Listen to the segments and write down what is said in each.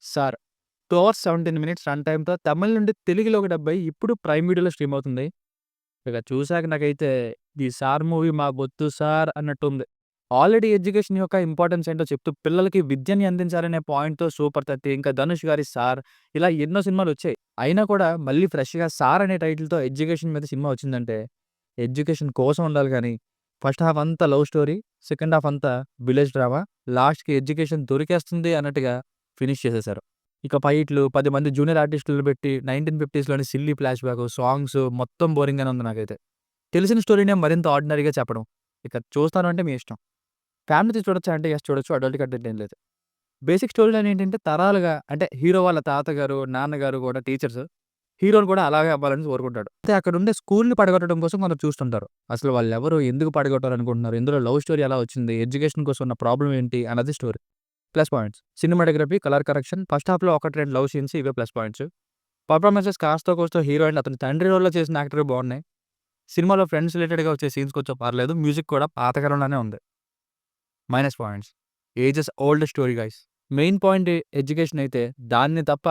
'Sir' 2 hours 17 minutes run టైమ్‌తో తమిళ్ నుండి తెలుగులోకి డబ్ అయ్యి ఇప్పుడు ప్రైమ్ వీడియోలో స్ట్రీమ్ అవుతుంది. ఇక చూసాక నాకైతే ఈ 'సార్' మూవీ మాకొద్దు సార్ అన్నట్టుంది. ఆల్రెడీ ఎడ్యుకేషన్ యొక్క ఇంపార్టెన్స్ ఏంటో చెప్తూ పిల్లలకి విద్యని అందించాలనే పాయింట్‌తో 'సూపర్ 30' ఇంకా 'ధనుష్' గారి 'సార్' ఇలా ఎన్నో సినిమాలొచ్చాయి. అయినా కూడా మళ్ళీ ఫ్రెష్‌గా 'సార్' అనే టైటిల్‌తో ఎడ్యుకేషన్ మీద సినిమా వచ్చిందంటే ఎడ్యుకేషన్ కోసం ఉండాలి గానీ, ఫస్ట్ హాఫ్ అంతా లవ్ స్టోరీ, సెకండ్ హాఫ్ అంతా విలేజ్ డ్రామా, లాస్ట్‌కి ఎడ్యుకేషన్ దొరికేస్తుంది అన్నట్టుగా ఫినిష్ చేసేసారు. ఇక ఫైట్‌లు, 10 మంది జూనియర్ ఆర్టిస్టులను పెట్టి 1950స్‌లోని సిల్లీ ఫ్లాష్ బ్యాక్, సాంగ్స్ మొత్తం బోరింగ్‌గానే ఉంది నాకైతే. తెలిసిన స్టోరీనే మరింత ఆర్డినరీగా చెప్పడం. ఇక చూస్తాను అంటే మీ ఇష్టం. ఫ్యామిలీతో చూడొచ్చా అంటే యెస్ చూడొచ్చు. అడల్ట్ కంటెంట్ ఏం లేదు. బేసిక్ స్టోరీ లైన్ ఏంటంటే తరాలుగా అంటే హీరో వాళ్ళ తాతగారు, నాన్నగారు కూడా టీచర్స్. హీరోలు కూడా అలాగే అవ్వాలని కోరుకుంటాడు. అయితే అక్కడుండే స్కూల్‌ని పడగొట్టడం కోసం కొందరు చూస్తుంటారు. అసలు వాళ్ళెవరు? ఎందుకు పడగొట్టాలనుకుంటున్నారు? ఇందులో లవ్ స్టోరీ ఎలా వచ్చింది? ఎడ్యుకేషన్ కోసం ఉన్న ప్రాబ్లమ్ ఏంటి? అన్నది story. Plus points. Cinematography, colour correction, first హాఫ్‌లో 1, 2 లవ్ సీన్స్ ఇవే ప్లస్ పాయింట్స్. పెర్ఫార్మన్సెస్ కాస్తో కూస్తో హీరో అండ్ అతని తండ్రి రోల్‌లో చేసిన యాక్టర్‌వి బాగున్నాయి. సినిమాలో ఫ్రెండ్స్ రిలేటెడ్‌గా వచ్చే సీన్స్ కొంచెం పర్లేదు. మ్యూజిక్ కూడా పాతకాలంలానే ఉంది. Minus points. Ages old story guys. Main point education అయితే దాన్ని తప్ప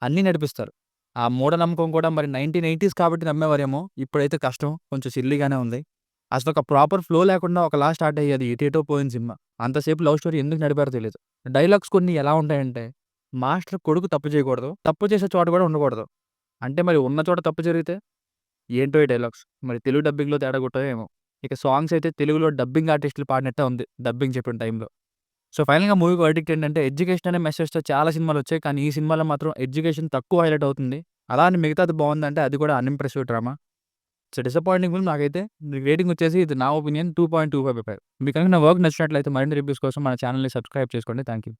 అన్నీ నడిపిస్తారు. ఆ మూఢనమ్మకం కూడా మరి 1980స్ కాబట్టి నమ్మేవారేమో. ఇప్పుడైతే కష్టం. కొంచెం సిల్లీగానే ఉంది. అసలొక ప్రాపర్ ఫ్లో లేకుండా ఒకలా స్టార్ట్ అయ్యేది ఎటేటో పోయింది సినిమా. అంతసేపు లవ్ స్టోరీ ఎందుకు నడిపారో తెలీదు. డైలాగ్స్ కొన్ని ఎలా ఉంటాయంటే, మాస్టర్ కొడుకు తప్పు చేయకూడదు. తప్పు చేసే చోట కూడా ఉండకూడదు. అంటే మరి ఉన్న చోట తప్పు జరిగితే? ఏంటో ఈ డైలాగ్స్. మరి తెలుగు డబ్బింగ్‌లో తేడా కొట్టాయో ఏమో. ఇక సాంగ్స్ అయితే తెలుగులో డబ్బింగ్ ఆర్టిస్టులు పాడినట్టే ఉంది. డబ్బింగ్ చెప్పిన టైంలో. సో, ఫైనల్‌గా మూవీ వర్డిక్ట్ ఏంటంటే ఎడ్యుకేషన్ అనే మెసేజ్‌తో చాలా సినిమాలొచ్చాయి. కానీ ఈ సినిమాలో మాత్రం ఎడ్యుకేషన్ తక్కువ హైలైట్ అవుతుంది. అలా అని మిగతాది బావుందంటే అది కూడా unimpressive drama. So, disappointing film నాకైతే రేటింగ్ వచ్చేసి ఇది నా ఒపీనియన్ 2.25. మీకు గనుక నా వర్క్ నచ్చినట్లయితే మరిన్ని రివ్యూస్ కోసం మన ఛానెల్‌ని సబ్స్క్రైబ్ చేసుకోండి. Thank you.